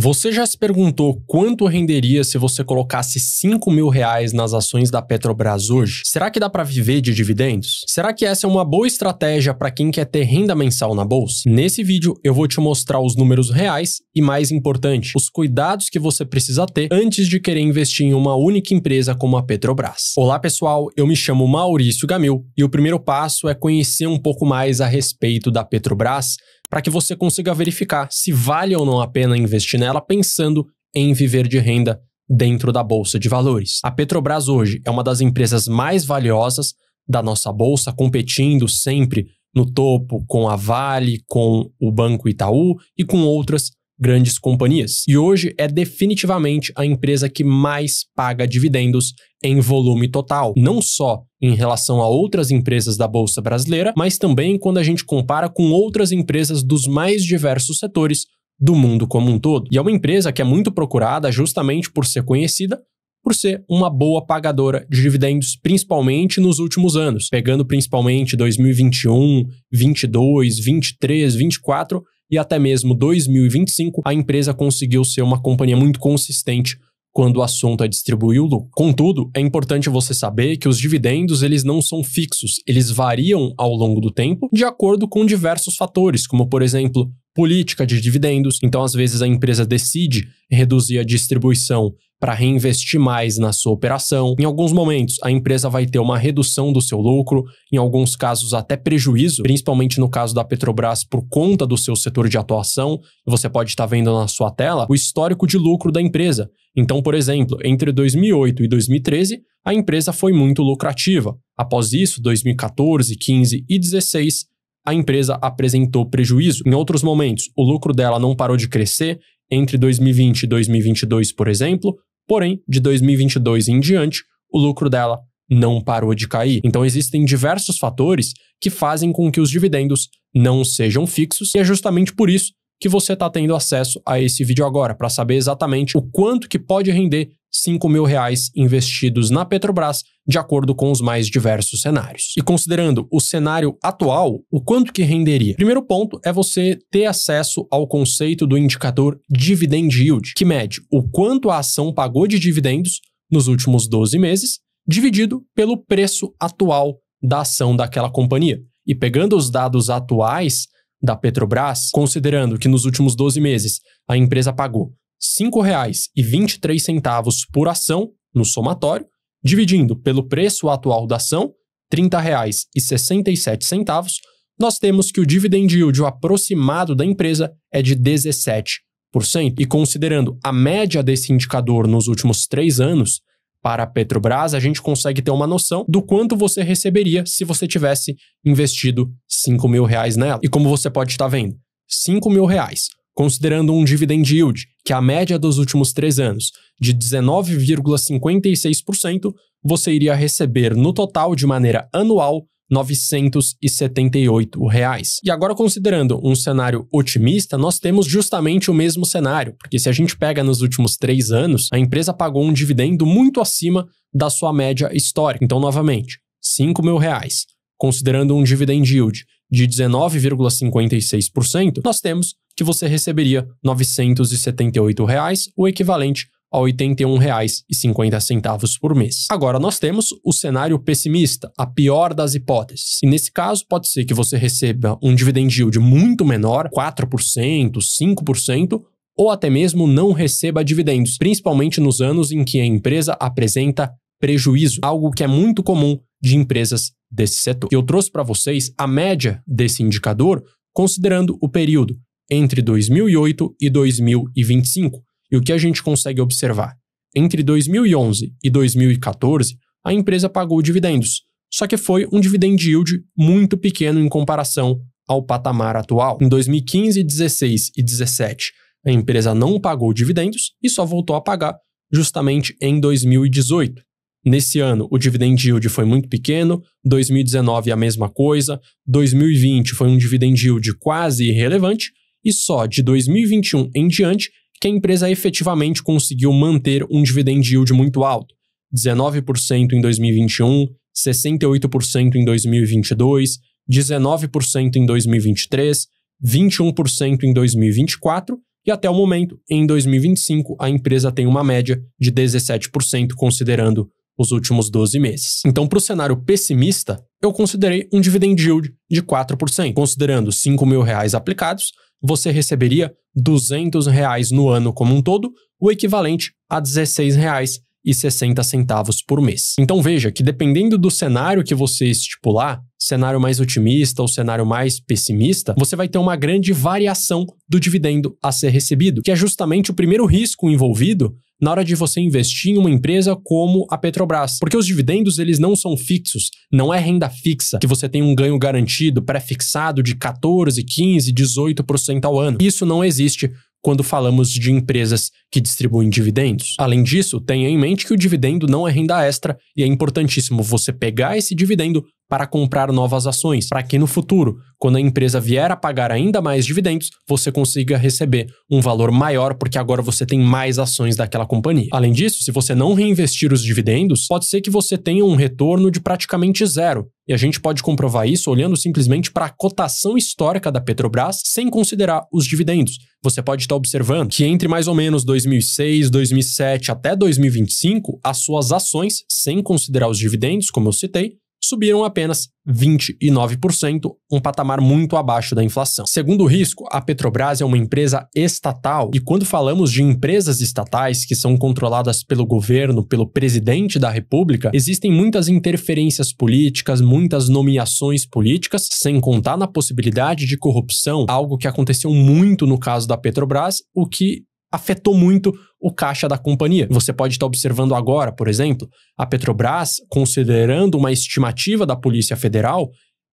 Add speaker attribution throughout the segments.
Speaker 1: Você já se perguntou quanto renderia se você colocasse R$5.000 nas ações da Petrobras hoje? Será que dá para viver de dividendos? Será que essa é uma boa estratégia para quem quer ter renda mensal na bolsa? Nesse vídeo eu vou te mostrar os números reais e, mais importante, os cuidados que você precisa ter antes de querer investir em uma única empresa como a Petrobras. Olá pessoal, eu me chamo Maurício Gamil e o primeiro passo é conhecer um pouco mais a respeito da Petrobras para que você consiga verificar se vale ou não a pena investir nela pensando em viver de renda dentro da Bolsa de Valores. A Petrobras hoje é uma das empresas mais valiosas da nossa bolsa, competindo sempre no topo com a Vale, com o Banco Itaú e com outras grandes companhias. E hoje é definitivamente a empresa que mais paga dividendos em volume total, não só em relação a outras empresas da Bolsa Brasileira, mas também quando a gente compara com outras empresas dos mais diversos setores do mundo como um todo. E é uma empresa que é muito procurada justamente por ser conhecida por ser uma boa pagadora de dividendos, principalmente nos últimos anos, pegando principalmente 2021, 22, 23, 24 e até mesmo 2025, a empresa conseguiu ser uma companhia muito consistente quando o assunto é distribuir o lucro. Contudo, é importante você saber que os dividendos eles não são fixos, eles variam ao longo do tempo de acordo com diversos fatores, como por exemplo, política de dividendos. Então, às vezes a empresa decide reduzir a distribuição para reinvestir mais na sua operação. Em alguns momentos, a empresa vai ter uma redução do seu lucro, em alguns casos até prejuízo, principalmente no caso da Petrobras por conta do seu setor de atuação. Você pode estar vendo na sua tela o histórico de lucro da empresa. Então, por exemplo, entre 2008 e 2013, a empresa foi muito lucrativa. Após isso, 2014, 15 e 16, a empresa apresentou prejuízo. Em outros momentos, o lucro dela não parou de crescer, entre 2020 e 2022, por exemplo, porém, de 2022 em diante, o lucro dela não parou de cair. Então, existem diversos fatores que fazem com que os dividendos não sejam fixos, e é justamente por isso que você está tendo acesso a esse vídeo agora, para saber exatamente o quanto que pode render R$5.000 investidos na Petrobras, de acordo com os mais diversos cenários. E considerando o cenário atual, o quanto que renderia? Primeiro ponto é você ter acesso ao conceito do indicador Dividend Yield, que mede o quanto a ação pagou de dividendos nos últimos 12 meses, dividido pelo preço atual da ação daquela companhia. E pegando os dados atuais da Petrobras, considerando que nos últimos 12 meses a empresa pagou R$5,23 por ação no somatório, dividindo pelo preço atual da ação, R$30,67, nós temos que o dividend yield aproximado da empresa é de 17%. E considerando a média desse indicador nos últimos 3 anos, para a Petrobras, a gente consegue ter uma noção do quanto você receberia se você tivesse investido R$5.000 nela. E como você pode estar vendo, R$5.000, considerando um dividend yield, que é a média dos últimos 3 anos, de 19,56%, você iria receber no total, de maneira anual, R$978. E agora, considerando um cenário otimista, nós temos justamente o mesmo cenário, porque se a gente pega nos últimos 3 anos, a empresa pagou um dividendo muito acima da sua média histórica. Então, novamente, R$5.000, considerando um dividend yield de 19,56%, nós temos que você receberia R$978, o equivalente a R$81,50 por mês. Agora, nós temos o cenário pessimista, a pior das hipóteses. E nesse caso, pode ser que você receba um dividend yield muito menor, 4%, 5%, ou até mesmo não receba dividendos, principalmente nos anos em que a empresa apresenta prejuízo, algo que é muito comum de empresas desse setor. Eu trouxe para vocês a média desse indicador, considerando o período entre 2008 e 2025. E o que a gente consegue observar? Entre 2011 e 2014, a empresa pagou dividendos, só que foi um dividend yield muito pequeno em comparação ao patamar atual. Em 2015, 16 e 17, a empresa não pagou dividendos e só voltou a pagar justamente em 2018. Nesse ano, o dividend yield foi muito pequeno, 2019 a mesma coisa, 2020 foi um dividend yield quase irrelevante e só de 2021 em diante que a empresa efetivamente conseguiu manter um dividend yield muito alto, 19% em 2021, 68% em 2022, 19% em 2023, 21% em 2024 e até o momento, em 2025, a empresa tem uma média de 17%, considerando os últimos 12 meses. Então, para o cenário pessimista, eu considerei um dividend yield de 4%. Considerando R$5.000 aplicados, você receberia R$200 no ano como um todo, o equivalente a R$16,60 por mês. Então veja que dependendo do cenário que você estipular, cenário mais otimista ou cenário mais pessimista, você vai ter uma grande variação do dividendo a ser recebido, que é justamente o primeiro risco envolvido na hora de você investir em uma empresa como a Petrobras. Porque os dividendos, eles não são fixos, não é renda fixa, que você tem um ganho garantido, pré-fixado de 14%, 15%, 18% ao ano. Isso não existe quando falamos de empresas que distribuem dividendos. Além disso, tenha em mente que o dividendo não é renda extra e é importantíssimo você pegar esse dividendo para comprar novas ações, para que no futuro, quando a empresa vier a pagar ainda mais dividendos, você consiga receber um valor maior, porque agora você tem mais ações daquela companhia. Além disso, se você não reinvestir os dividendos, pode ser que você tenha um retorno de praticamente zero. E a gente pode comprovar isso olhando simplesmente para a cotação histórica da Petrobras, sem considerar os dividendos. Você pode estar observando que entre mais ou menos 2006, 2007 até 2025, as suas ações, sem considerar os dividendos, como eu citei, subiram apenas 29%, um patamar muito abaixo da inflação. Segundo risco, a Petrobras é uma empresa estatal e quando falamos de empresas estatais que são controladas pelo governo, pelo presidente da República, existem muitas interferências políticas, muitas nomeações políticas, sem contar na possibilidade de corrupção, algo que aconteceu muito no caso da Petrobras, o que afetou muito o caixa da companhia. Você pode estar observando agora, por exemplo, a Petrobras, considerando uma estimativa da Polícia Federal,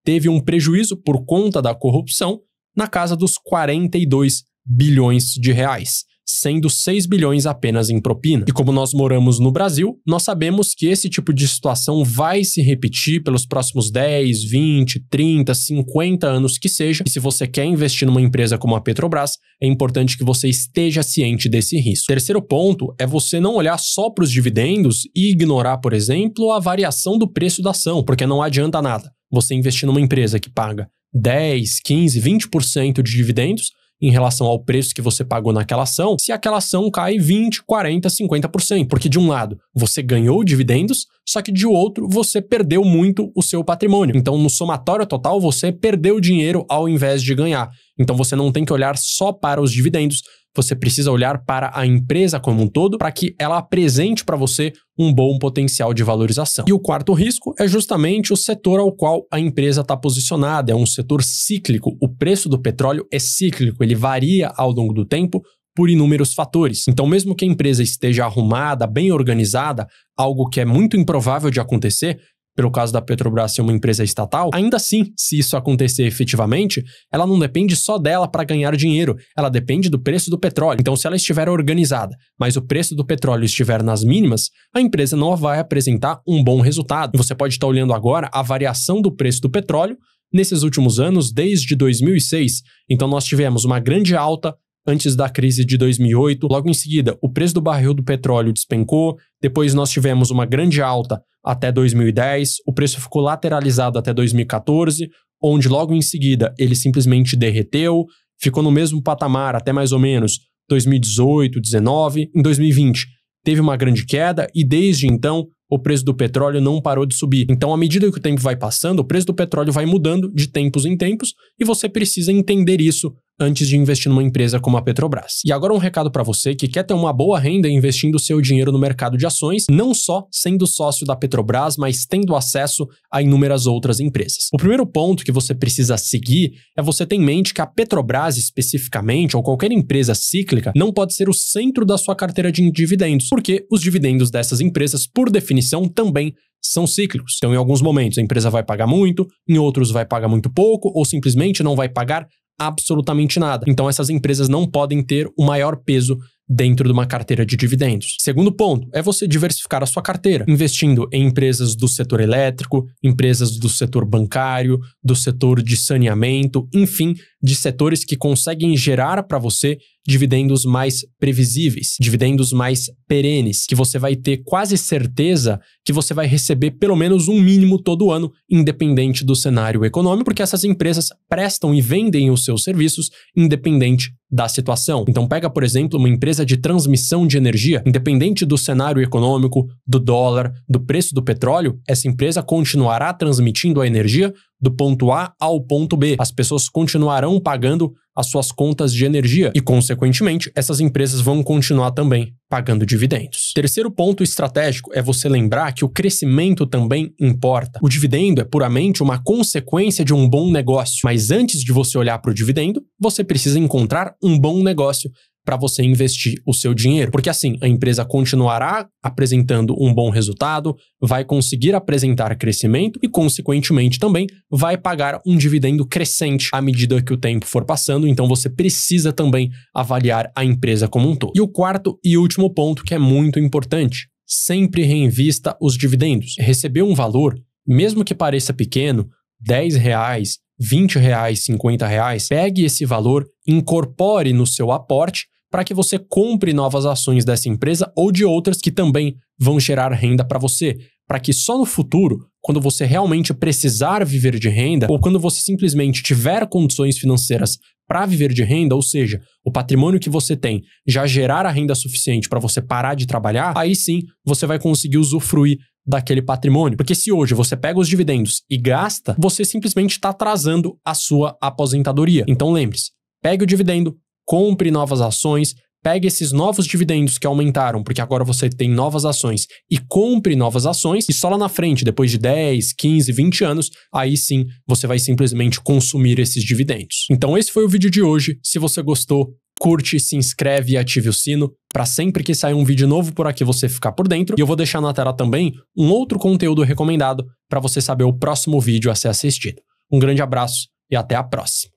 Speaker 1: teve um prejuízo por conta da corrupção na casa dos 42 bilhões de reais, sendo 6 bilhões apenas em propina. E como nós moramos no Brasil, nós sabemos que esse tipo de situação vai se repetir pelos próximos 10, 20, 30, 50 anos que seja. E se você quer investir numa empresa como a Petrobras, é importante que você esteja ciente desse risco. Terceiro ponto é você não olhar só para os dividendos e ignorar, por exemplo, a variação do preço da ação, porque não adianta nada você investir numa empresa que paga 10, 15, 20% de dividendos em relação ao preço que você pagou naquela ação, se aquela ação cai 20, 40, 50%. Porque de um lado, você ganhou dividendos, só que de outro, você perdeu muito o seu patrimônio. Então, no somatório total, você perdeu dinheiro ao invés de ganhar. Então, você não tem que olhar só para os dividendos, você precisa olhar para a empresa como um todo para que ela apresente para você um bom potencial de valorização. E o quarto risco é justamente o setor ao qual a empresa está posicionada. É um setor cíclico. O preço do petróleo é cíclico, ele varia ao longo do tempo por inúmeros fatores. Então, mesmo que a empresa esteja arrumada, bem organizada, algo que é muito improvável de acontecer, pelo caso da Petrobras ser uma empresa estatal, ainda assim, se isso acontecer efetivamente, ela não depende só dela para ganhar dinheiro, ela depende do preço do petróleo. Então, se ela estiver organizada, mas o preço do petróleo estiver nas mínimas, a empresa não vai apresentar um bom resultado. Você pode estar olhando agora a variação do preço do petróleo nesses últimos anos, desde 2006. Então, nós tivemos uma grande alta antes da crise de 2008. Logo em seguida, o preço do barril do petróleo despencou. Depois nós tivemos uma grande alta até 2010. O preço ficou lateralizado até 2014, onde logo em seguida ele simplesmente derreteu, ficou no mesmo patamar até mais ou menos 2018, 2019. Em 2020 teve uma grande queda e desde então o preço do petróleo não parou de subir. Então, à medida que o tempo vai passando, o preço do petróleo vai mudando de tempos em tempos e você precisa entender isso antes de investir numa empresa como a Petrobras. E agora um recado para você que quer ter uma boa renda investindo seu dinheiro no mercado de ações, não só sendo sócio da Petrobras, mas tendo acesso a inúmeras outras empresas. O primeiro ponto que você precisa seguir é você ter em mente que a Petrobras especificamente, ou qualquer empresa cíclica, não pode ser o centro da sua carteira de dividendos, porque os dividendos dessas empresas, por definição, também são cíclicos. Então, em alguns momentos, a empresa vai pagar muito, em outros vai pagar muito pouco, ou simplesmente não vai pagar absolutamente nada. Então, essas empresas não podem ter o maior peso dentro de uma carteira de dividendos. Segundo ponto é você diversificar a sua carteira, investindo em empresas do setor elétrico, empresas do setor bancário, do setor de saneamento, enfim, de setores que conseguem gerar para você dividendos mais previsíveis, dividendos mais perenes, que você vai ter quase certeza que você vai receber pelo menos um mínimo todo ano, independente do cenário econômico, porque essas empresas prestam e vendem os seus serviços independente da situação. Então pega, por exemplo, uma empresa de transmissão de energia, independente do cenário econômico, do dólar, do preço do petróleo, essa empresa continuará transmitindo a energia do ponto A ao ponto B. As pessoas continuarão pagando as suas contas de energia e, consequentemente, essas empresas vão continuar também pagando dividendos. Terceiro ponto estratégico é você lembrar que o crescimento também importa. O dividendo é puramente uma consequência de um bom negócio, mas antes de você olhar para o dividendo, você precisa encontrar um bom negócio para você investir o seu dinheiro. Porque assim, a empresa continuará apresentando um bom resultado, vai conseguir apresentar crescimento e, consequentemente, também vai pagar um dividendo crescente à medida que o tempo for passando. Então, você precisa também avaliar a empresa como um todo. E o quarto e último ponto, que é muito importante, sempre reinvista os dividendos. Receber um valor, mesmo que pareça pequeno, R$10, R$20, R$50, pegue esse valor, incorpore no seu aporte para que você compre novas ações dessa empresa ou de outras que também vão gerar renda para você, para que só no futuro, quando você realmente precisar viver de renda ou quando você simplesmente tiver condições financeiras para viver de renda, ou seja, o patrimônio que você tem já gerar a renda suficiente para você parar de trabalhar, aí sim você vai conseguir usufruir daquele patrimônio. Porque se hoje você pega os dividendos e gasta, você simplesmente está atrasando a sua aposentadoria. Então lembre-se, pegue o dividendo, compre novas ações, pegue esses novos dividendos que aumentaram, porque agora você tem novas ações, e compre novas ações, e só lá na frente, depois de 10, 15, 20 anos, aí sim você vai simplesmente consumir esses dividendos. Então esse foi o vídeo de hoje. Se você gostou, curte, se inscreve e ative o sino para sempre que sair um vídeo novo por aqui você ficar por dentro. E eu vou deixar na tela também um outro conteúdo recomendado para você saber o próximo vídeo a ser assistido. Um grande abraço e até a próxima.